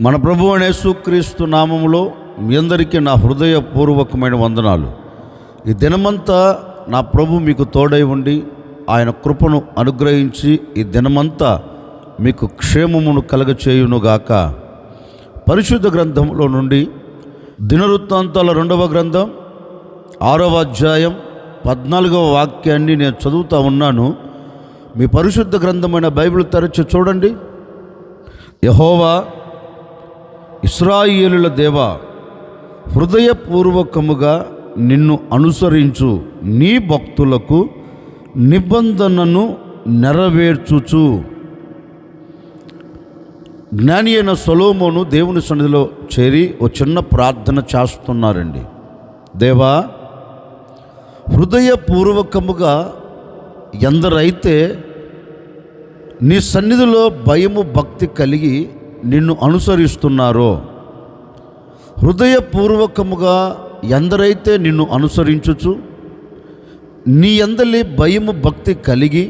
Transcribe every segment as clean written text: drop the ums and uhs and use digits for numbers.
మన ప్రభువు యేసుక్రీస్తు నామములో మీ అందరికీ నా హృదయపూర్వకమైన వందనాలు. ఈ దినమంతా నా ప్రభు మీకు తోడై ఉండి ఆయన కృపను అనుగ్రహించి ఈ దినమంతా మీకు క్షేమమును కలగచేయునుగాక. పరిశుద్ధ గ్రంథంలో నుండి దినవృత్తాంతాల 2వ గ్రంథం 6వ అధ్యాయం 14వ వాక్యాన్ని నేను చదువుతూ ఉన్నాను. మీ పరిశుద్ధ గ్రంథమైన బైబిల్ తెరచి చూడండి. యెహోవా ఇశ్రాయేలుల దేవా, హృదయపూర్వకముగా నిన్ను అనుసరించు నీ భక్తులకు నిబంధనను నెరవేర్చుచు. జ్ఞాని అయిన సొలొమోను దేవుని సన్నిధిలో చేరి ఓ చిన్న ప్రార్థన చేస్తున్నారండి. దేవా, హృదయపూర్వకముగా ఎందరైతే నీ సన్నిధిలో భయము భక్తి కలిగి నిన్ను అనుసరిస్తున్నారో, హృదయపూర్వకముగా ఎందరైతే నిన్ను అనుసరించుచు నీ అందలి భయము భక్తి కలిగి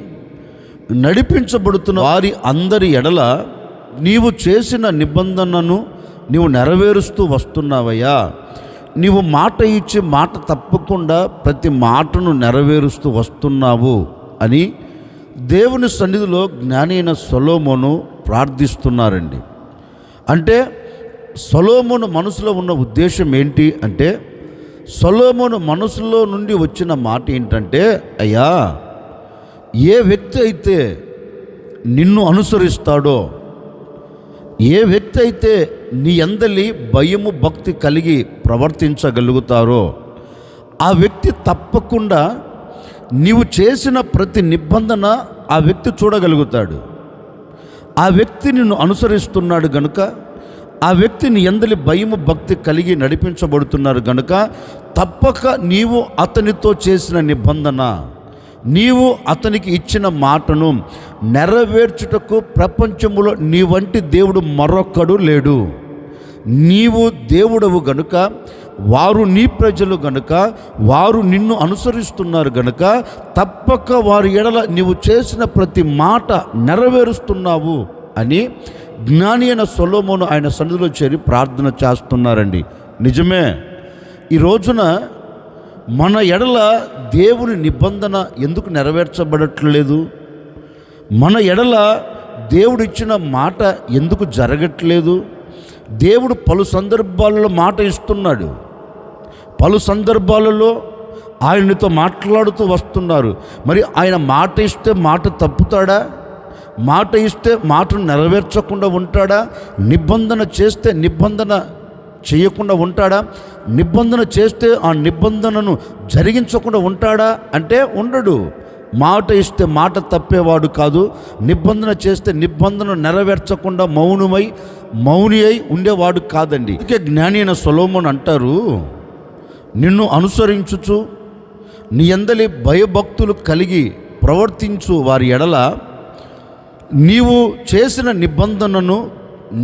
నడిపించబడుతున్న వారి అందరి ఎడల నీవు చేసిన నిబంధనను నీవు నెరవేరుస్తూ వస్తున్నావయ్యా. నీవు మాట ఇచ్చి మాట తప్పకుండా ప్రతి మాటను నెరవేరుస్తూ వస్తున్నావు అని దేవుని సన్నిధిలో జ్ఞాని అయిన సొలొమోను ప్రార్థిస్తున్నారండి. అంటే సొలొమోను మనసులో ఉన్న ఉద్దేశం ఏంటి అంటే, సొలొమోను మనసులో నుండి వచ్చిన మాట ఏంటంటే, అయ్యా, ఏ వ్యక్తి అయితే నిన్ను అనుసరిస్తాడో, ఏ వ్యక్తి అయితే నీ అందలి భయము భక్తి కలిగి ప్రవర్తించగలుగుతారో ఆ వ్యక్తి తప్పకుండా నీవు చేసిన ప్రతి నిబంధన ఆ వ్యక్తి చూడగలుగుతాడు. ఆ వ్యక్తి నిన్ను అనుసరిస్తున్నాడు గనుక, ఆ వ్యక్తి నీ అందలి భయము భక్తి కలిగి నడిపించబడుతున్నారు గనుక తప్పక నీవు అతనితో చేసిన నిబంధన, నీవు అతనికి ఇచ్చిన మాటను నెరవేర్చుటకు ప్రపంచములో నీ వంటి దేవుడు మరొక్కడు లేడు. నీవు దేవుడవు గనుక, వారు నీ ప్రజలు గనుక, వారు నిన్ను అనుసరిస్తున్నారు గనుక తప్పక వారి ఎడల నీవు చేసిన ప్రతి మాట నెరవేరుస్తున్నావు అని జ్ఞాని అయిన సొలొమోను ఆయన సన్నిధిలో చేరి ప్రార్థన చేస్తున్నారండి. నిజమే, ఈ రోజున మన ఎడల దేవుని నిబంధన ఎందుకు నెరవేర్చబడట్లేదు? మన ఎడల దేవుడు ఇచ్చిన మాట ఎందుకు జరగట్లేదు? దేవుడు పలు సందర్భాలలో మాట ఇస్తున్నాడు. పలు సందర్భాలలో ఆయనతో మాట్లాడుతూ వస్తున్నారు. మరి ఆయన మాట ఇస్తే మాట తప్పుతాడా? మాట ఇస్తే మాటను నెరవేర్చకుండా ఉంటాడా? నిబంధన చేస్తే నిబంధన చేయకుండా ఉంటాడా? నిబంధన చేస్తే ఆ నిబంధనను జరిగించకుండా ఉంటాడా అంటే ఉండడు. మాట ఇస్తే మాట తప్పేవాడు కాదు. నిబంధన చేస్తే నిబంధన నెరవేర్చకుండా మౌని అయి ఉండేవాడు కాదండి. అందుకే జ్ఞాని అయిన సొలొమోను అంటారు, నిన్ను అనుసరించుచు నీ అందలి భయభక్తులు కలిగి ప్రవర్తించు వారి ఎడల నీవు చేసిన నిబంధనను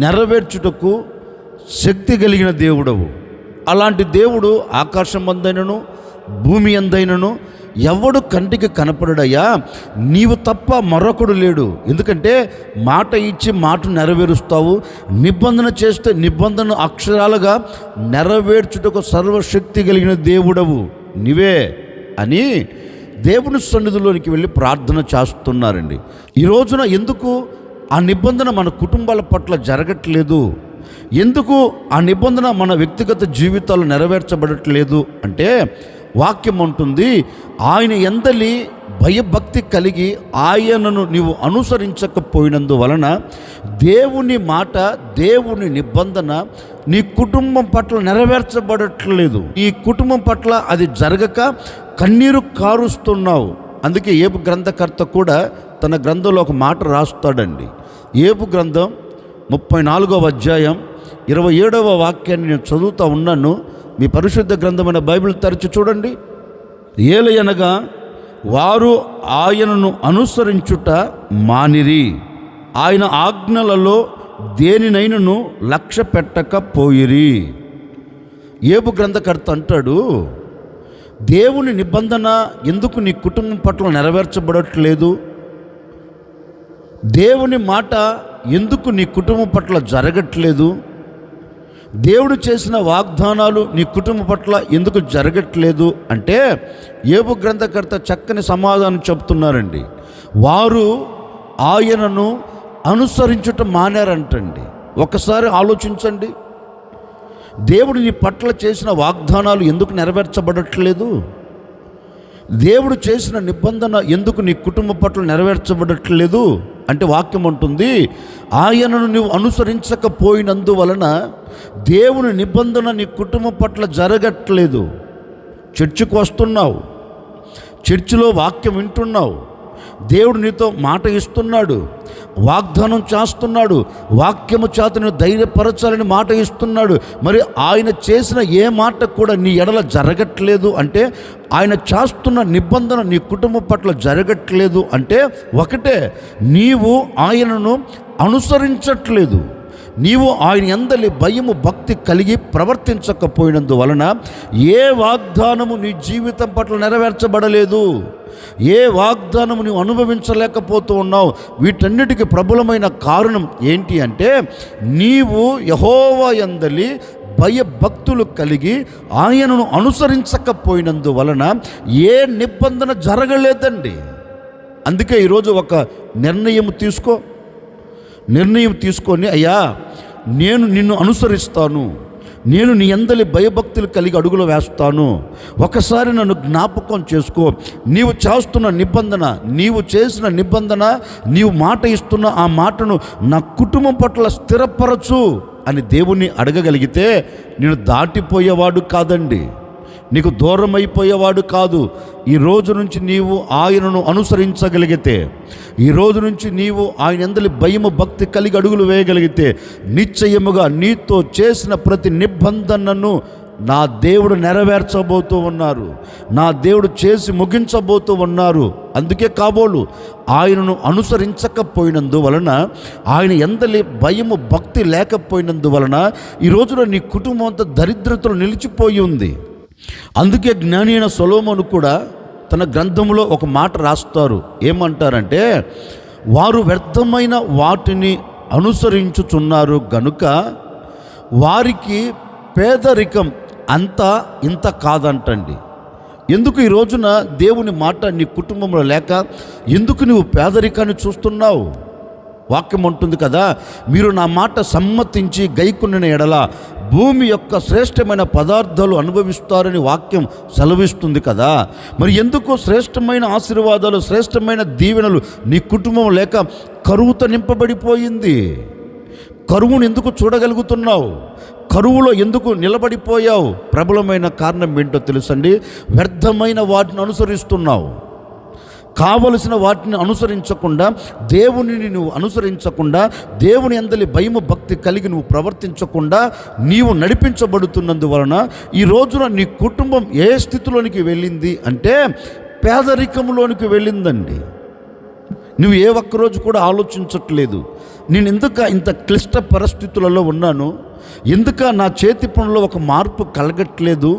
నెరవేర్చుటకు శక్తి కలిగిన దేవుడవు. అలాంటి దేవుడు ఆకాశం అందైనను భూమి అందైనను ఎవడు కంటికి కనపడడయ్యా, నీవు తప్ప మరొకడు లేడు. ఎందుకంటే మాట ఇచ్చి మాట నెరవేరుస్తావు, నిబంధన చేస్తే నిబంధన అక్షరాలుగా నెరవేర్చుటకు సర్వశక్తి కలిగిన దేవుడవు నీవే అని దేవుని సన్నిధిలోనికి వెళ్ళి ప్రార్థన చేస్తున్నారండి. ఈ రోజున ఎందుకు ఆ నిబంధన మన కుటుంబాల పట్ల జరగట్లేదు? ఎందుకు ఆ నిబంధన మన వ్యక్తిగత జీవితాలు నెరవేర్చబడట్లేదు అంటే, వాక్యం అంటుంది, ఆయన ఎందలి భయభక్తి కలిగి ఆయనను నీవు అనుసరించకపోయినందువలన దేవుని మాట, దేవుని నిబంధన నీ కుటుంబం పట్ల నెరవేర్చబడట్లేదు. ఈ కుటుంబం పట్ల అది జరగక కన్నీరు కారుస్తున్నావు. అందుకే ఏబు గ్రంథకర్త కూడా తన గ్రంథంలో ఒక మాట రాస్తాడండి. ఏబు గ్రంథం 34వ అధ్యాయం 27వ వాక్యాన్ని నేను చదువుతూ ఉన్నాను. మీ పరిశుద్ధ గ్రంథమైన బైబిల్ తెరచి చూడండి. ఏలయనగా వారు ఆయనను అనుసరించుట మానిరి, ఆయన ఆజ్ఞలలో దేనినైనను లక్ష్య పెట్టకపోయిరి. ఏబు గ్రంథకర్త అంటాడు, దేవుని నిబంధన ఎందుకు నీ కుటుంబం పట్ల నెరవేర్చబడట్లేదు? దేవుని మాట ఎందుకు నీ కుటుంబం పట్ల జరగట్లేదు? దేవుడు చేసిన వాగ్దానాలు నీ కుటుంబం పట్ల ఎందుకు జరగట్లేదు అంటే యోబు గ్రంథకర్త చక్కని సమాధానం చెప్తున్నారండి. వారు ఆయనను అనుసరించుట మానారంటండి. ఒకసారి ఆలోచించండి, దేవుడు నీ పట్ల చేసిన వాగ్దానాలు ఎందుకు నెరవేర్చబడట్లేదు? దేవుడు చేసిన నిబంధన ఎందుకు నీ కుటుంబం పట్ల నెరవేర్చబడట్లేదు అంటే వాక్యం అంటుంది, ఆయనను నువ్వు అనుసరించకపోయినందువలన దేవుని నిబంధన నీ కుటుంబం పట్ల జరగట్లేదు. చర్చికి వస్తున్నావు, చర్చిలో వాక్యం వింటున్నావు, దేవుడు నీతో మాట ఇస్తున్నాడు, వాగ్దానం చేస్తున్నాడు, వాక్యము చేత నువ్వు ధైర్యపరచాలని మాట ఇస్తున్నాడు. మరి ఆయన చేసిన ఏ మాట కూడా నీ ఎడల జరగట్లేదు అంటే, ఆయన చేస్తున్న నిబంధన నీ కుటుంబం పట్ల జరగట్లేదు అంటే ఒకటే, నీవు ఆయనను అనుసరించట్లేదు. నీవు ఆయన యందలి భయము భక్తి కలిగి ప్రవర్తించకపోయినందువలన ఏ వాగ్దానము నీ జీవితం పట్ల నెరవేర్చబడలేదు, ఏ వాగ్దానము నీవు అనుభవించలేకపోతూ ఉన్నావు. వీటన్నిటికీ ప్రబలమైన కారణం ఏంటి అంటే, నీవు యెహోవా యందలి భయభక్తులు కలిగి ఆయనను అనుసరించకపోయినందువలన ఏ నిబంధన జరగలేదండి. అందుకే ఈరోజు ఒక నిర్ణయం తీసుకొని, అయ్యా నేను నిన్ను అనుసరిస్తాను, నేను నీ యందలి భయభక్తులు కలిగి అడుగులు వేస్తాను. ఒకసారి నన్ను జ్ఞాపకం చేసుకో, నీవు చేస్తున్న నిబంధన, నీవు చేసిన నిబంధన, నీవు మాట ఇస్తున్న ఆ మాటను నా కుటుంబం పట్ల స్థిరపరచు అని దేవుణ్ణి అడగగలిగితే నేను దాటిపోయేవాడు కాదండి, నీకు దూరం అయిపోయేవాడు కాదు. ఈ రోజు నుంచి నీవు ఆయనను అనుసరించగలిగితే, ఈ రోజు నుంచి నీవు ఆయన యందలి భయము భక్తి కలిగి అడుగులు వేయగలిగితే నిశ్చయముగా నీతో చేసిన ప్రతి నిబంధనను నా దేవుడు నెరవేర్చబోతూ ఉన్నారు, నా దేవుడు చేసి ముగించబోతూ ఉన్నారు. అందుకే కాబోలు ఆయనను అనుసరించకపోయినందువలన, ఆయన యందలి భయము భక్తి లేకపోయినందువలన ఈ రోజున నీ కుటుంబం అంతా దరిద్రతలో నిలిచిపోయి ఉంది. అందుకే జ్ఞాని అయిన సొలొమోను కూడా తన గ్రంథంలో ఒక మాట రాస్తారు. ఏమంటారంటే, వారు వ్యర్థమైన వాటిని అనుసరించుచున్నారు గనుక వారికి పేదరికం అంతా ఇంత కాదంటండి. ఎందుకు ఈ రోజున దేవుని మాట నీ కుటుంబంలో లేక ఎందుకు నువ్వు పేదరికాన్ని చూస్తున్నావు? వాక్యం ఉంటుంది కదా, మీరు నా మాట సమ్మతించి గైకొనిన ఎడల భూమి యొక్క శ్రేష్టమైన పదార్థాలు అనుభవిస్తారని వాక్యం సెలవిస్తుంది కదా. మరి ఎందుకు శ్రేష్టమైన ఆశీర్వాదాలు, శ్రేష్టమైన దీవెనలు నీ కుటుంబం లేక కరువుతో నింపబడిపోయింది? కరువును ఎందుకు చూడగలుగుతున్నావు? కరువులో ఎందుకు నిలబడిపోయావు? ప్రబలమైన కారణం ఏంటో తెలుసండి, వ్యర్థమైన వాటిని అనుసరిస్తున్నావు. కావలసిన వాటిని అనుసరించకుండా, దేవునిని నువ్వు అనుసరించకుండా, దేవుని యందలి భయము భక్తి కలిగి నువ్వు ప్రవర్తించకుండా నీవు నడిపించబడుతున్నందువలన ఈ రోజున నీ కుటుంబం ఏ స్థితిలోనికి వెళ్ళింది అంటే పేదరికంలోనికి వెళ్ళిందండి. నువ్వు ఏ ఒక్కరోజు కూడా ఆలోచించట్లేదు, నేను ఎందుకు ఇంత క్లిష్ట పరిస్థితులలో ఉన్నాను, ఎందుక నా చేతి పనుల్లో ఒక మార్పు కలగట్లేదు,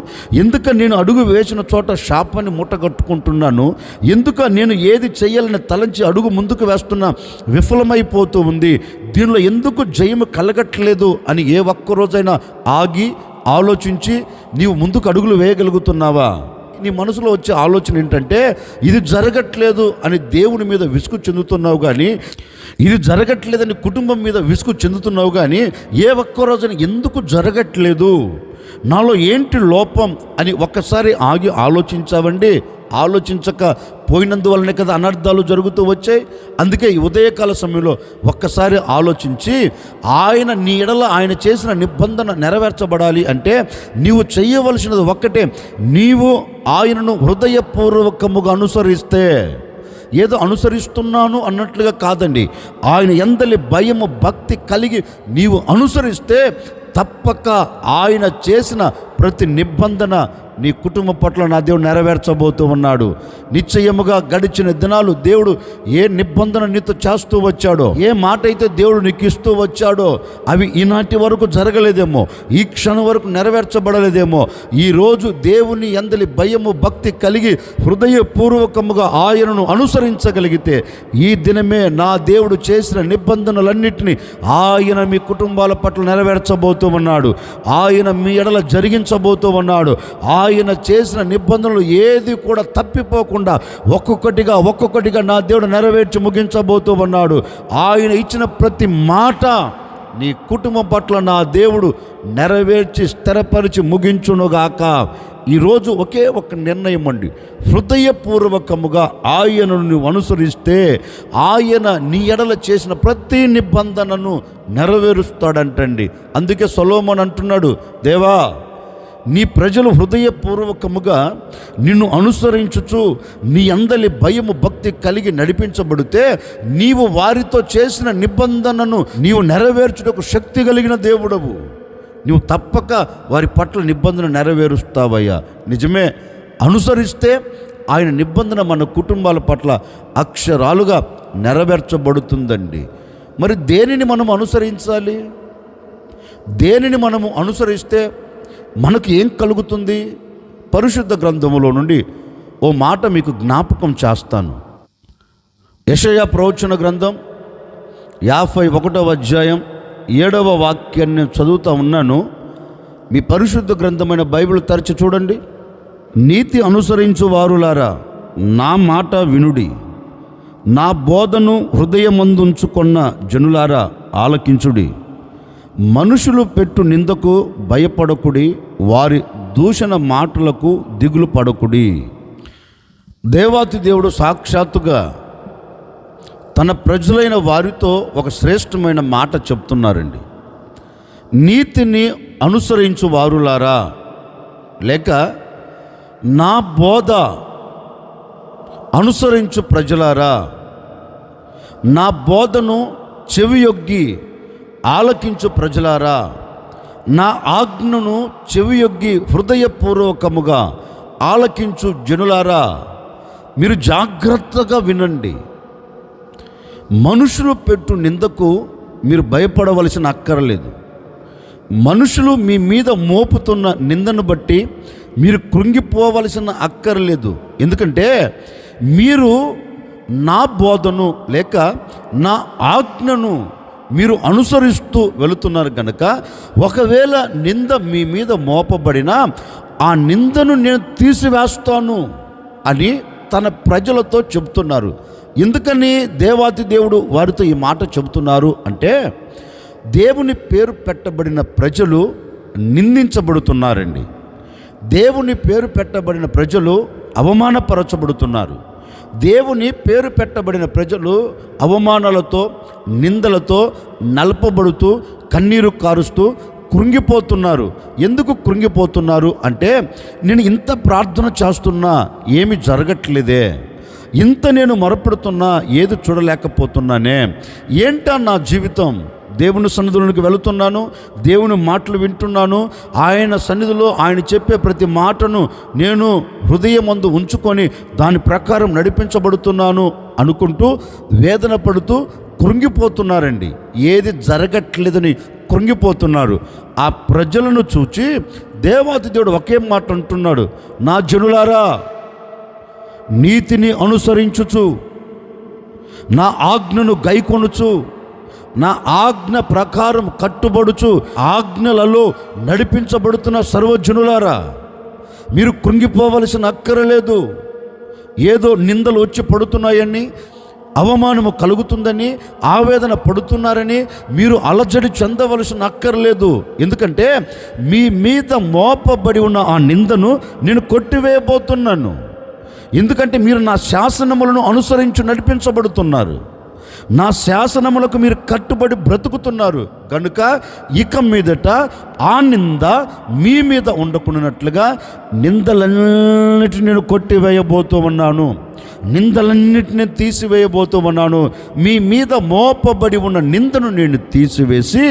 ఎందుక నేను అడుగు వేసిన చోట శాపాన్ని మూటగట్టుకుంటున్నాను, ఎందుక నేను ఏది చేయాలని తలంచి అడుగు ముందుకు వేస్తున్నా విఫలమైపోతూ ఉంది, దీనిలో ఎందుకు జయము కలగట్లేదు అని ఏ ఒక్కరోజైనా ఆగి ఆలోచించి నీవు ముందుకు అడుగులు వేయగలుగుతున్నావా? నీ మనసులో వచ్చే ఆలోచన ఏంటంటే, ఇది జరగట్లేదు అని దేవుని మీద విసుగు చెందుతున్నావు కానీ, ఇది జరగట్లేదని కుటుంబం మీద విసుగు చెందుతున్నావు కానీ, ఏ ఒక్క రోజున ఎందుకు జరగట్లేదు, నాలో ఏంటి లోపం అని ఒక్కసారి ఆగి ఆలోచించావండి. ఆలోచించక పోయినందువల్లనే కదా అనర్థాలు జరుగుతూ వచ్చాయి. అందుకే ఈ ఉదయకాల సమయంలో ఒక్కసారి ఆలోచించి, ఆయన నీ ఎడల ఆయన చేసిన నిబంధన నెరవేర్చబడాలి అంటే నీవు చేయవలసినది ఒక్కటే, నీవు ఆయనను హృదయపూర్వకముగా అనుసరిస్తే, ఏదో అనుసరిస్తున్నాను అన్నట్లుగా కాదండి, ఆయన యందలి భయము భక్తి కలిగి నీవు అనుసరిస్తే తప్పక ఆయన చేసిన ప్రతి నిబంధన నీ కుటుంబం పట్ల నా దేవుడు నెరవేర్చబోతూ ఉన్నాడు. నిశ్చయముగా గడిచిన దినాలు దేవుడు ఏ నిబంధన నీతో చేస్తూ వచ్చాడో, ఏ మాట అయితే దేవుడు నీకు ఇస్తూ వచ్చాడో అవి ఈనాటి వరకు జరగలేదేమో, ఈ క్షణం వరకు నెరవేర్చబడలేదేమో. ఈరోజు దేవుని యందలి భయము భక్తి కలిగి హృదయపూర్వకముగా ఆయనను అనుసరించగలిగితే ఈ దినమే నా దేవుడు చేసిన నిబంధనలన్నింటినీ ఆయన మీ కుటుంబాల పట్ల నెరవేర్చబోతూ ఉన్నాడు. ఆయన మీ ఎడల జరిగించబోతూ ఉన్నాడు. ఆయన చేసిన నిబంధనలు ఏది కూడా తప్పిపోకుండా ఒక్కొక్కటిగా నా దేవుడు నెరవేర్చి ముగించబోతూ ఉన్నాడు. ఆయన ఇచ్చిన ప్రతి మాట నీ కుటుంబం పట్ల నా దేవుడు నెరవేర్చి స్థిరపరిచి ముగించునుగాక. ఈరోజు ఒకే ఒక నిర్ణయం అండి, హృదయపూర్వకముగా ఆయనను నువ్వు అనుసరిస్తే ఆయన నీ ఎడల చేసిన ప్రతి నిబంధనను నెరవేరుస్తాడంటండి. అందుకే సొలొమోను అంటున్నాడు, దేవా నీ ప్రజలు హృదయపూర్వకముగా నిన్ను అనుసరించుచు నీ అందలి భయము భక్తి కలిగి నడిపించబడితే నీవు వారితో చేసిన నిబంధనను నీవు నెరవేర్చుటకు శక్తి కలిగిన దేవుడవు. నీవు తప్పక వారి పట్ల నిబంధన నెరవేరుస్తావయ్యా. నిజమే, అనుసరిస్తే ఆయన నిబంధన మన కుటుంబాల పట్ల అక్షరాలుగా నెరవేర్చబడుతుందండి. మరి దేనిని మనం అనుసరించాలి? దేనిని మనము అనుసరిస్తే మనకు ఏం కలుగుతుంది? పరిశుద్ధ గ్రంథములో నుండి ఓ మాట మీకు జ్ఞాపకం చేస్తాను. యెషయా ప్రవచన గ్రంథం 51వ అధ్యాయం 7వ వాక్యాన్ని చదువుతూ ఉన్నాను. మీ పరిశుద్ధ గ్రంథమైన బైబిల్ తెరచి చూడండి. నీతి అనుసరించు వారులారా నా మాట వినుడి, నా బోధను హృదయమందుంచుకొన్న జనులారా ఆలకించుడి. మనుషులు పెట్టు నిందకు భయపడకుడి, వారి దూషణ మాటలకు దిగులు పడకుడి. దేవాతి దేవుడు సాక్షాత్తుగా తన ప్రజలైన వారితో ఒక శ్రేష్టమైన మాట చెప్తున్నారండి. నీతిని అనుసరించు వారులారా, లేక నా బోధ అనుసరించు ప్రజలారా, నా బోధను చెవియొగ్గి ఆలకించు ప్రజలారా, నా ఆజ్ఞను చెవియొగ్గి హృదయపూర్వకముగా ఆలకించు జనులారా, మీరు జాగ్రత్తగా వినండి. మనుషులు పెట్టు నిందకు మీరు భయపడవలసిన అక్కరలేదు. మనుషులు మీ మీద మోపుతున్న నిందను బట్టి మీరు కృంగిపోవలసిన అక్కరలేదు. ఎందుకంటే మీరు నా బోధను లేక నా ఆజ్ఞను మీరు అనుసరిస్తూ వెళుతున్నారు కనుక ఒకవేళ నింద మీ మీద మోపబడినా ఆ నిందను నేను తీసివేస్తాను అని తన ప్రజలతో చెబుతున్నారు. ఎందుకని దేవాతి దేవుడు వారితో ఈ మాట చెబుతున్నారు అంటే, దేవుని పేరు పెట్టబడిన ప్రజలు నిందించబడుతున్నారండి. దేవుని పేరు పెట్టబడిన ప్రజలు అవమానపరచబడుతున్నారు. దేవుని పేరు పెట్టబడిన ప్రజలు అవమానాలతో నిందలతో నలపబడుతూ కన్నీరు కారుస్తూ కృంగిపోతున్నారు. ఎందుకు కృంగిపోతున్నారు అంటే, నేను ఇంత ప్రార్థన చేస్తున్నా ఏమి జరగట్లేదే, ఇంత నేను మొరపెడుతున్నా ఏది చూడలేకపోతున్నానే, ఏంటా నా జీవితం? దేవుని సన్నిధిలోనికి వెళుతున్నాను, దేవుని మాటలు వింటున్నాను, ఆయన సన్నిధిలో ఆయన చెప్పే ప్రతి మాటను నేను హృదయమందు ఉంచుకొని దాని ప్రకారం నడిపించబడుతున్నాను అనుకుంటూ వేదన పడుతూ కృంగిపోతున్నారండి. ఏది జరగట్లేదని కృంగిపోతున్నారు. ఆ ప్రజలను చూచి దేవాతి దేవుడు ఒకే మాట అంటున్నాడు, నా జనులారా నీతిని అనుసరించుచు నా ఆజ్ఞను గైకొనుచు నా ఆజ్ఞ ప్రకారం కట్టుబడుచు ఆజ్ఞలలో నడిపించబడుతున్న సర్వజనులారా, మీరు కృంగిపోవలసిన అక్కరలేదు. ఏదో నిందలు వచ్చి పడుతున్నాయని, అవమానము కలుగుతుందని ఆవేదన పడుతున్నారని మీరు అలజడి చెందవలసిన అక్కర్లేదు. ఎందుకంటే మీ మీద మోపబడి ఉన్న ఆ నిందను నేను కొట్టివేయబోతున్నాను. ఎందుకంటే మీరు నా శాసనములను అనుసరించి నడిపించబడుతున్నారు, నా శాసనములకు మీరు కట్టుబడి బ్రతుకుతున్నారు కనుక ఇక మీదట ఆ నింద మీ మీద ఉండకున్నట్లుగా నిందలన్నిటిని నేను కొట్టివేయబోతూ ఉన్నాను, నిందలన్నిటిని తీసివేయబోతూ ఉన్నాను. మీ మీద మోపబడి ఉన్న నిందను నేను తీసివేసి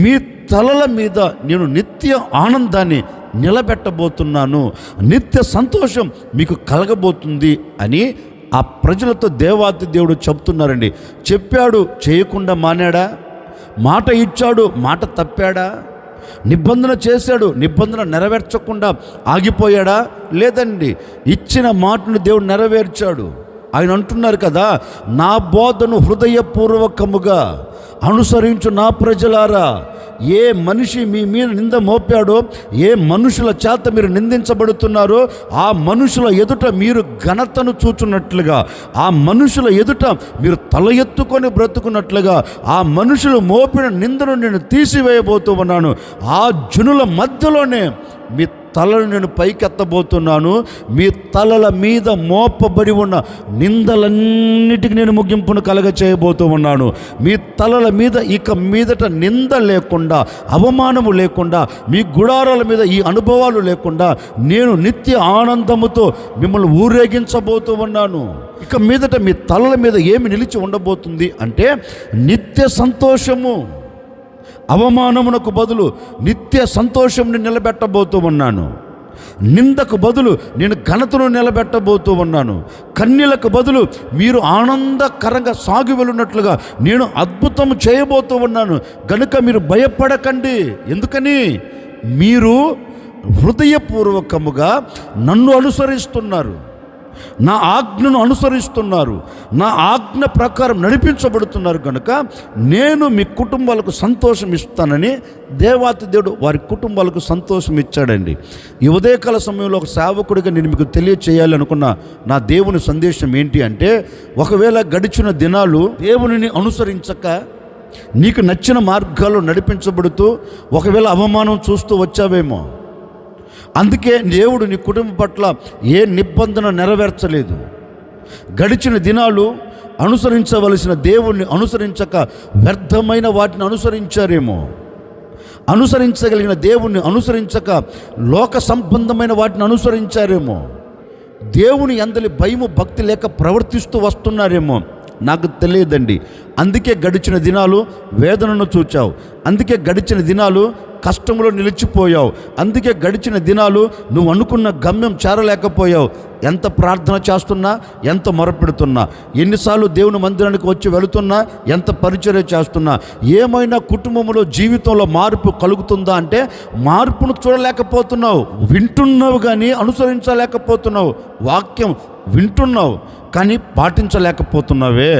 మీ తలల మీద నేను నిత్య ఆనందాన్ని నిలబెట్టబోతున్నాను, నిత్య సంతోషం మీకు కలగబోతుంది అని ఆ ప్రజలతో దేవాది దేవుడు చెప్తున్నారండి. చెప్పాడు, చేయకుండా మానాడా? మాట ఇచ్చాడు, మాట తప్పాడా? నిబంధన చేశాడు, నిబంధన నెరవేర్చకుండా ఆగిపోయాడా? లేదండి, ఇచ్చిన మాటను దేవుడు నెరవేర్చాడు. ఆయన అంటున్నారు కదా, నా బోధను హృదయపూర్వకముగా అనుసరించు నా ప్రజలారా. ఏ మనిషి మీ మీద నింద మోపాడో, ఏ మనుషుల చేత మీరు నిందించబడుతున్నారో ఆ మనుషుల ఎదుట మీరు ఘనతను చూచున్నట్లుగా, ఆ మనుషుల ఎదుట మీరు తల ఎత్తుకొని బ్రతుకున్నట్లుగా, ఆ మనుషులు మోపిన నిందను నేను తీసివేయబోతూ ఉన్నాను. ఆ జనుల మధ్యలోనే మీ తలను నేను పైకెత్తబోతున్నాను. మీ తలల మీద మోపబడి ఉన్న నిందలన్నిటికీ నేను ముగింపును కలగ చేయబోతూ ఉన్నాను. మీ తలల మీద ఇక మీదట నింద లేకుండా, అవమానము లేకుండా, మీ గుడారాల మీద ఈ అనుభవాలు లేకుండా నేను నిత్య ఆనందముతో మిమ్మల్ని ఊరేగించబోతూ ఉన్నాను. ఇక మీదట మీ తలల మీద ఏమి నిలిచి ఉండబోతుంది అంటే నిత్య సంతోషము. అవమానమునకు బదులు నిత్య సంతోషంని నిలబెట్టబోతూ ఉన్నాను. నిందకు బదులు నేను ఘనతను నిలబెట్టబోతూ ఉన్నాను. కన్యలకు బదులు మీరు ఆనందకరంగా సాగి వెళ్ళినట్లుగా నేను అద్భుతం చేయబోతూ ఉన్నాను. కనుక మీరు భయపడకండి. ఎందుకని? మీరు హృదయపూర్వకముగా నన్ను అనుసరిస్తున్నారు, నా ఆజ్ఞను అనుసరిస్తున్నారు, నా ఆజ్ఞ ప్రకారం నడిపించబడుతున్నారు. కనుక నేను మీ కుటుంబాలకు సంతోషం ఇస్తానని దేవాతి దేవుడు వారి కుటుంబాలకు సంతోషం ఇచ్చాడండి. ఈ ఉదయకాల సమయంలో ఒక సేవకుడిగా నేను మీకు తెలియచేయాలి అనుకున్న నా దేవుని సందేశం ఏంటి అంటే, ఒకవేళ గడిచిన దినాలు దేవునిని అనుసరించక నీకు నచ్చిన మార్గాల్లో నడిపించబడుతూ ఒకవేళ అవమానం చూస్తూ వచ్చావేమో, అందుకే దేవుడు నీ కుటుంబం పట్ల ఏ నిబంధన నెరవేర్చలేదు. గడిచిన దినాలు అనుసరించవలసిన దేవుణ్ణి అనుసరించక వ్యర్థమైన వాటిని అనుసరించారేమో, అనుసరించగలిగిన దేవుణ్ణి అనుసరించక లోక సంబంధమైన వాటిని అనుసరించారేమో, దేవుని యందలి భయము భక్తి లేక ప్రవర్తిస్తూ వస్తున్నారేమో, నాకు తెలియదండి. అందుకే గడిచిన దినాలు వేదనను చూచావు, అందుకే గడిచిన దినాలు కష్టంలో నిలిచిపోయావు, అందుకే గడిచిన దినాలు నువ్వు అనుకున్న గమ్యం చేరలేకపోయావు. ఎంత ప్రార్థన చేస్తున్నా, ఎంత మొరపెడుతున్నా, ఎన్నిసార్లు దేవుని మందిరానికి వచ్చి వెళుతున్నా, ఎంత పరిచర్య చేస్తున్నా, ఏమైనా కుటుంబంలో జీవితంలో మార్పు కలుగుతుందా అంటే మార్పును చూడలేకపోతున్నావు. వింటున్నావు కానీ అనుసరించలేకపోతున్నావు. వాక్యం వింటున్నావు కానీ పాటించలేకపోతున్నావే.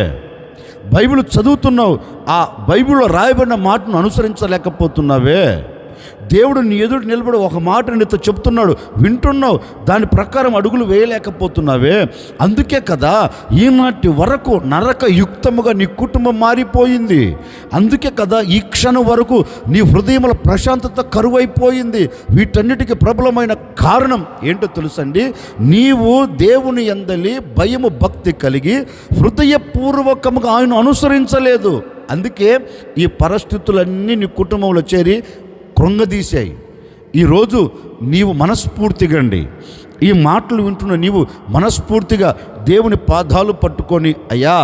బైబిల్ చదువుతున్నావు, ఆ బైబిల్లో రాయబడిన మాటను అనుసరించలేకపోతున్నావే. దేవుడు నీ ఎదురు నిలబడి ఒక మాట నీతో చెప్తున్నాడు, వింటున్నావు, దాని ప్రకారం అడుగులు వేయలేకపోతున్నావే. అందుకే కదా ఈనాటి వరకు నరక యుక్తముగా నీ కుటుంబం మారిపోయింది. అందుకే కదా ఈ క్షణం వరకు నీ హృదయంలో ప్రశాంతత కరువైపోయింది. వీటన్నిటికీ ప్రబలమైన కారణం ఏంటో తెలుసండి, నీవు దేవుని యందలి భయము భక్తి కలిగి హృదయపూర్వకముగా ఆయన అనుసరించలేదు. అందుకే ఈ పరిస్థితులన్నీ నీ కుటుంబంలో చేరి కృంగదీశాయి. ఈరోజు నీవు మనస్ఫూర్తిగా ఈ మాటలు వింటున్న నీవు మనస్ఫూర్తిగా దేవుని పాదాలు పట్టుకొని, అయ్యా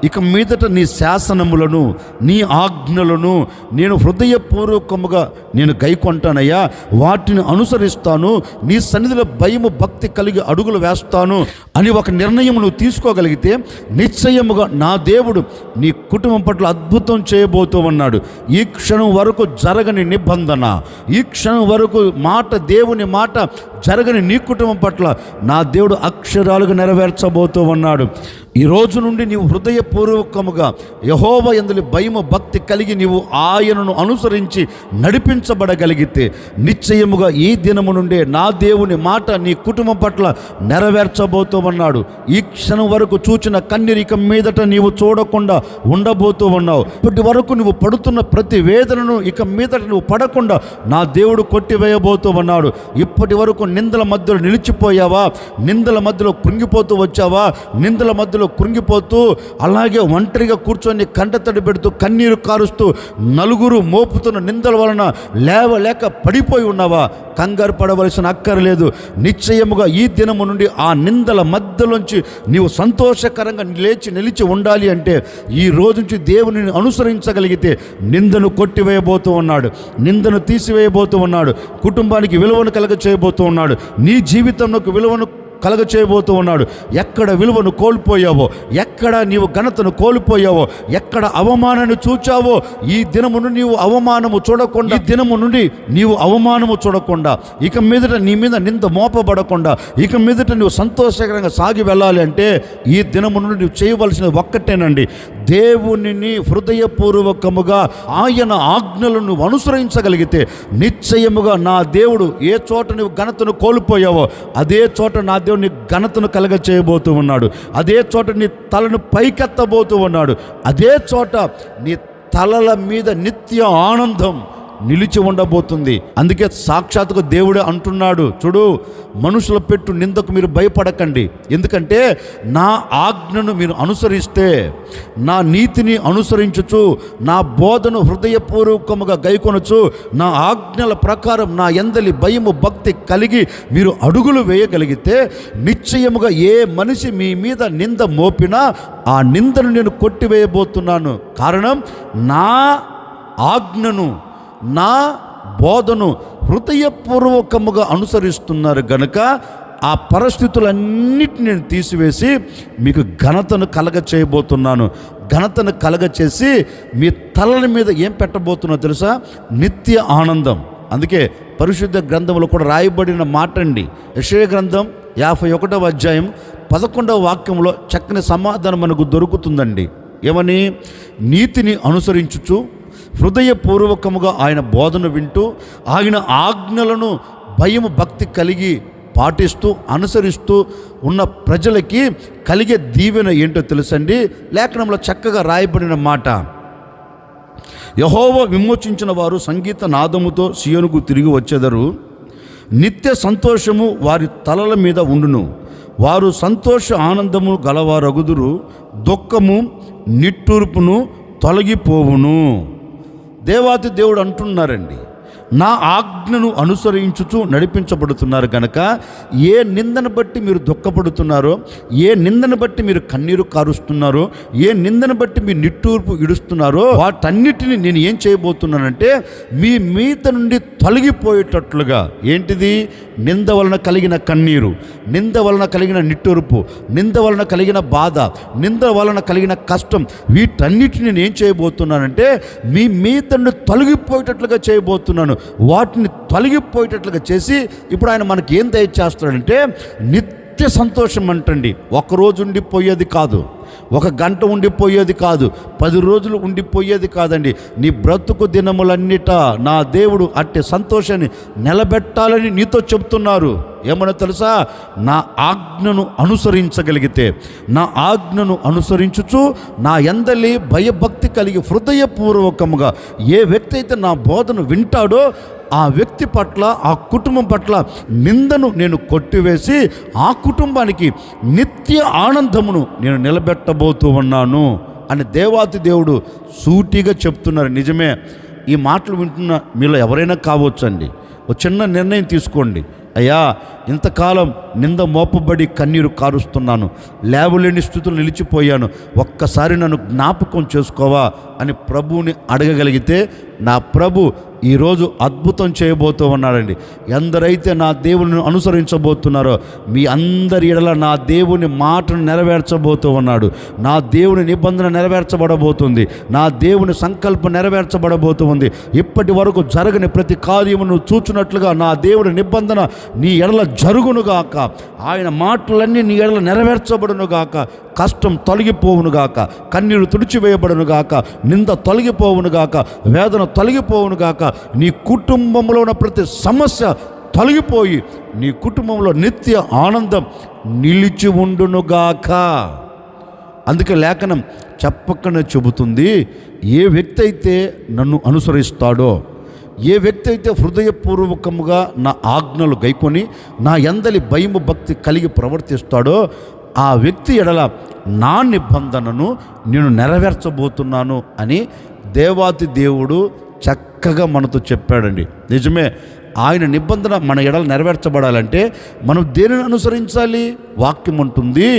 ఇక మీదట నీ శాసనములను, నీ ఆజ్ఞలను నేను హృదయపూర్వకముగా నేను గైకొంటానయ్యా, వాటిని అనుసరిస్తాను, నీ సన్నిధిలో భయము భక్తి కలిగి అడుగులు వేస్తాను అని ఒక నిర్ణయం నువ్వు తీసుకోగలిగితే నిశ్చయముగా నా దేవుడు నీ కుటుంబం పట్ల అద్భుతం చేయబోతూ ఉన్నాడు. ఈ క్షణం వరకు జరగని నిబంధన, ఈ క్షణం వరకు మాట, దేవుని మాట జరగని నీ కుటుంబం పట్ల నా దేవుడు అక్షరాలుగా నెరవేర్చబోతూ ఉన్నాడు. ఈ రోజు నుండి నీవు హృదయపూర్వకముగా యెహోవా యందలి భయము భక్తి కలిగి నీవు ఆయనను అనుసరించి నడిపించబడగలిగితే నిశ్చయముగా ఈ దినము నుండే నా దేవుని మాట నీ కుటుంబం పట్ల నెరవేర్చబోతూ ఉన్నాడు. ఈ క్షణం వరకు చూచిన కన్నీరిక మీదట నీవు చూడకుండా ఉండబోతూ ఉన్నావు. ఇప్పటి వరకు నువ్వు పడుతున్న ప్రతి వేదనను ఇక మీదట నువ్వు పడకుండా నా దేవుడు కొట్టివేయబోతూ ఉన్నాడు. ఇప్పటి వరకు నిందల మధ్యలో నిలిచిపోయావా? నిందల మధ్యలో కృంగిపోతూ వచ్చావా? నిందల మధ్యలో బాధల్లో కృంగిపోతూ అలాగే ఒంటరిగా కూర్చొని కంటతడి పెడుతూ కన్నీరు కారుస్తూ నలుగురు మోపుతున్న నిందల వలన లేవలేక పడిపోయి ఉన్నావా? కంగారు పడవలసిన అక్కర్లేదు. నిశ్చయముగా ఈ దినము నుండి ఆ నిందల మధ్యలోంచి నీవు సంతోషకరంగా లేచి నిలిచి ఉండాలి అంటే ఈ రోజు నుంచి దేవునిని అనుసరించగలిగితే నిందను కొట్టివేయబోతూ ఉన్నాడు, నిందను తీసివేయబోతూ ఉన్నాడు, కుటుంబానికి విలువను కలగ చేయబోతూ ఉన్నాడు, నీ జీవితంలోకి విలువను కలగ చేయబోతూ ఉన్నాడు. ఎక్కడ విలువను కోల్పోయావో, ఎక్కడ నీవు ఘనతను కోల్పోయావో, ఎక్కడ అవమానాన్ని చూచావో ఈ దినము నుండి నీవు అవమానము చూడకుండా, ఈ దినము నుండి నీవు అవమానము చూడకుండా, ఇక మీదట నీ మీద నింద మోపబడకుండా, ఇక మీదట నువ్వు సంతోషకరంగా సాగి వెళ్ళాలి అంటే ఈ దినము నుండి నువ్వు చేయవలసినది ఒక్కటేనండి. దేవునిని హృదయపూర్వకముగా ఆయన ఆజ్ఞలను నువ్వు అనుసరించగలిగితే నిశ్చయముగా నా దేవుడు ఏ చోట నువ్వు ఘనతను కోల్పోయావో అదే చోట నా దేవుడు నీ ఘనతను కలగ చేయబోతూ ఉన్నాడు. అదే చోట నీ తలను పైకెత్తబోతూ ఉన్నాడు. అదే చోట నీ తలల మీద నిత్య ఆనందం నిలిచి ఉండబోతుంది. అందుకే సాక్షాత్తుగా దేవుడే అంటున్నాడు, చూడు మనుషుల పెట్టు నిందకు మీరు భయపడకండి, ఎందుకంటే నా ఆజ్ఞను మీరు అనుసరిస్తే, నా నీతిని అనుసరించుచు, నా బోధను హృదయపూర్వకముగా గైకొనొచ్చు, నా ఆజ్ఞల ప్రకారం నా యందలి భయము భక్తి కలిగి మీరు అడుగులు వేయగలిగితే నిశ్చయముగా ఏ మనిషి మీ మీద నింద మోపినా ఆ నిందను నేను కొట్టివేయబోతున్నాను. కారణం నా ఆజ్ఞను, నా బోధను హృదయపూర్వకముగా అనుసరిస్తున్నారు గనుక ఆ పరిస్థితులన్నిటిని నేను తీసివేసి మీకు ఘనతను కలగ చేయబోతున్నాను. ఘనతను కలగ చేసి మీ తలల మీద ఏం పెట్టబోతున్నా తెలుసా? నిత్య ఆనందం. అందుకే పరిశుద్ధ గ్రంథంలో కూడా రాయబడిన మాట అండి, యెషయా గ్రంథం 51వ అధ్యాయం 11వ వాక్యంలో చక్కని సమాధానం మనకు దొరుకుతుందండి. ఏమని? నీతిని అనుసరించుచు హృదయపూర్వకముగా ఆయన బోధన వింటూ ఆయన ఆజ్ఞలను భయము భక్తి కలిగి పాటిస్తూ అనుసరిస్తూ ఉన్న ప్రజలకి కలిగే దీవెన ఏంటో తెలుసండి. లేఖనంలో చక్కగా రాయబడిన మాట, యెహోవా విమోచించిన వారు సంగీత నాదముతో సియోనుకు తిరిగి వచ్చెదరు, నిత్య సంతోషము వారి తలల మీద ఉండును, వారు సంతోష ఆనందము గలవారగుదురు, దుఃఖము నిట్టూర్పును తొలగిపోవును. దేవాతి దేవుడు అంటున్నారండి, నా ఆజ్ఞను అనుసరించుచు నడిపించబడుతున్నారు కనుక ఏ నిందను బట్టి మీరు దుఃఖపడుతున్నారో, ఏ నిందను బట్టి మీరు కన్నీరు కారుస్తున్నారో, ఏ నిందను బట్టి మీరు నిట్టూర్పు ఇడుస్తున్నారో వాటన్నిటిని నేను ఏం చేయబోతున్నానంటే మీ మీత నుండి తొలగిపోయేటట్లుగా. ఏంటిది? నింద వలన కలిగిన కన్నీరు, నింద వలన కలిగిన నిట్టూర్పు, నింద వలన కలిగిన బాధ, నింద వలన కలిగిన కష్టం, వీటన్నిటిని నేను ఏం చేయబోతున్నానంటే మీ మీత నుండి తొలగిపోయేటట్లుగా చేయబోతున్నాను. వాటిని తొలగిపోయేటట్లుగా చేసి ఇప్పుడు ఆయన మనకి ఏం దయచేస్తాడంటే నిత్య సంతోషం అంటండి. ఒకరోజు ఉండిపోయేది కాదు, ఒక గంట ఉండిపోయేది కాదు, 10 రోజులు ఉండిపోయేది కాదండి. నీ బ్రతుకు దినములన్నిట నా దేవుడు అట్టి సంతోషాన్ని నిలబెట్టాలని నీతో చెప్తున్నారు. ఏమన్నా తెలుసా? నా ఆజ్ఞను అనుసరించగలిగితే, నా ఆజ్ఞను అనుసరించుచు నా యందలి భయభక్తి కలిగి హృదయపూర్వకముగా ఏ వ్యక్తి అయితే నా బోధను వింటాడో ఆ వ్యక్తి పట్ల, ఆ కుటుంబం పట్ల నిందను నేను కొట్టివేసి ఆ కుటుంబానికి నిత్య ఆనందమును నేను నిలబెట్టబోతూ ఉన్నాను అని దేవాతి దేవుడు సూటిగా చెప్తున్నారు. నిజమే. ఈ మాటలు వింటున్న మీలో ఎవరైనా కావచ్చండి. ఒక చిన్న నిర్ణయం తీసుకోండి. అయ్యా, ఇంతకాలం నింద మోపబడి కన్నీరు కారుస్తున్నాను, లేవలేని స్థితిలో నిలిచిపోయాను, ఒక్కసారి నన్ను జ్ఞాపకం చేసుకోవా అని ప్రభువుని అడగగలిగితే నా ప్రభు ఈరోజు అద్భుతం చేయబోతూ ఉన్నాడండి. ఎందరైతే నా దేవుని అనుసరించబోతున్నారో మీ అందరి ఎడల నా దేవుని మాటను నెరవేర్చబోతూ ఉన్నాడు. నా దేవుని నిబంధన నెరవేర్చబడబోతుంది, నా దేవుని సంకల్పం నెరవేర్చబడబోతూ ఉంది. ఇప్పటి వరకు జరగని ప్రతి కార్యమును చూచున్నట్లుగా నా దేవుని నిబంధన నీ ఎడల జరుగునుగాక, ఆయన మాటలన్నీ నీ ఎడల నెరవేర్చబడునుగాక, కష్టం తొలగిపోవునుగాక, కన్నీరు తుడిచివేయబడునుగాక, నింద తొలగిపోవునుగాక, వేదన తొలగిపోవునుగాక, నీ కుటుంబంలో ఉన్న ప్రతి సమస్య తొలగిపోయి నీ కుటుంబంలో నిత్య ఆనందం నిలిచి ఉండునుగాక. అందుకే లేఖనం చెప్పకనే చెబుతుంది, ఏ వ్యక్తి అయితే నన్ను అనుసరిస్తాడో, ఏ వ్యక్తి అయితే హృదయపూర్వకముగా నా ఆజ్ఞలు గైకొని నా యందలి భయము భక్తి కలిగి ప్రవర్తిస్తాడో ఆ వ్యక్తి ఎడల నా నిబంధనను నేను నెరవేర్చబోతున్నాను అని దేవాతి దేవుడు చక్కగా మనతో చెప్పాడండి. నిజమే, ఆయన నిబంధన మన ఎడల నెరవేర్చబడాలంటే మనం దేనిని అనుసరించాలి? వాక్యం ఉంటుంది,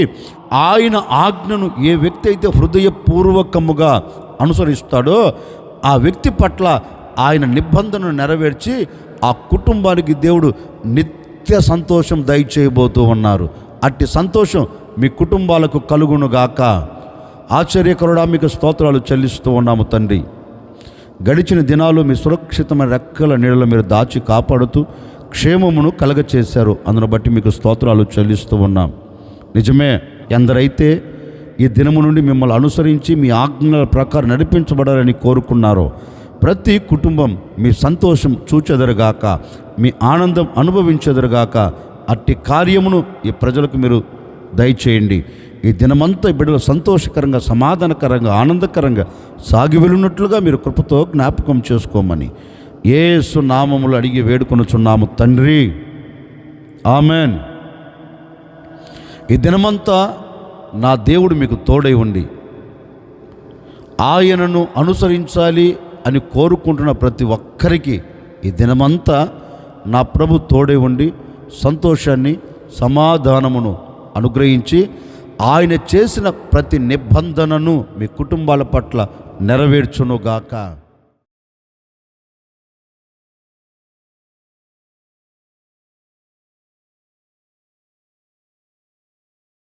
ఆయన ఆజ్ఞను ఏ వ్యక్తి అయితే హృదయపూర్వకముగా అనుసరిస్తాడో ఆ వ్యక్తి పట్ల ఆయన నిబంధనను నెరవేర్చి ఆ కుటుంబానికి దేవుడు నిత్య సంతోషం దయచేయబోతూ ఉన్నారు. అట్టి సంతోషం మీ కుటుంబాలకు కలుగునుగాక. ఆశ్చర్యకరుడా, మీకు స్తోత్రాలు చెల్లిస్తూ ఉన్నాము తండ్రి. గడిచిన దినాలు మీ సురక్షితమైన రెక్కల నీడలో మీరు దాచి కాపాడుతూ క్షేమమును కలగచేశారు. అందును బట్టి మీకు స్తోత్రాలు చెల్లిస్తూ ఉన్నాం. నిజమే, ఎందరైతే ఈ దినము నుండి మిమ్మల్ని అనుసరించి మీ ఆజ్ఞల ప్రకారం నడిపించబడాలని కోరుకున్నారో ప్రతి కుటుంబం మీ సంతోషం చూచెదరుగాక, మీ ఆనందం అనుభవించెదరుగాక. అట్టి కార్యమును ఈ ప్రజలకు మీరు దయచేయండి. ఈ దినమంతా బిడ్డలు సంతోషకరంగా, సమాధానకరంగా, ఆనందకరంగా సాగి వెళ్ళినట్లుగా మీరు కృపతో జ్ఞాపకం చేసుకోమని యేసు నామములు అడిగి వేడుకొనుచున్నాము తండ్రి, ఆమెన్. ఈ దినమంతా నా దేవుడు మీకు తోడై ఉండి ఆయనను అనుసరించాలి అని కోరుకుంటున్న ప్రతి ఒక్కరికి ఈ దినమంతా నా ప్రభు తోడై ఉండి సంతోషాన్ని, సమాధానమును అనుగ్రహించి ఆయన చేసిన ప్రతి నిబంధనను మీ కుటుంబాల పట్ల నెరవేర్చునుగాక.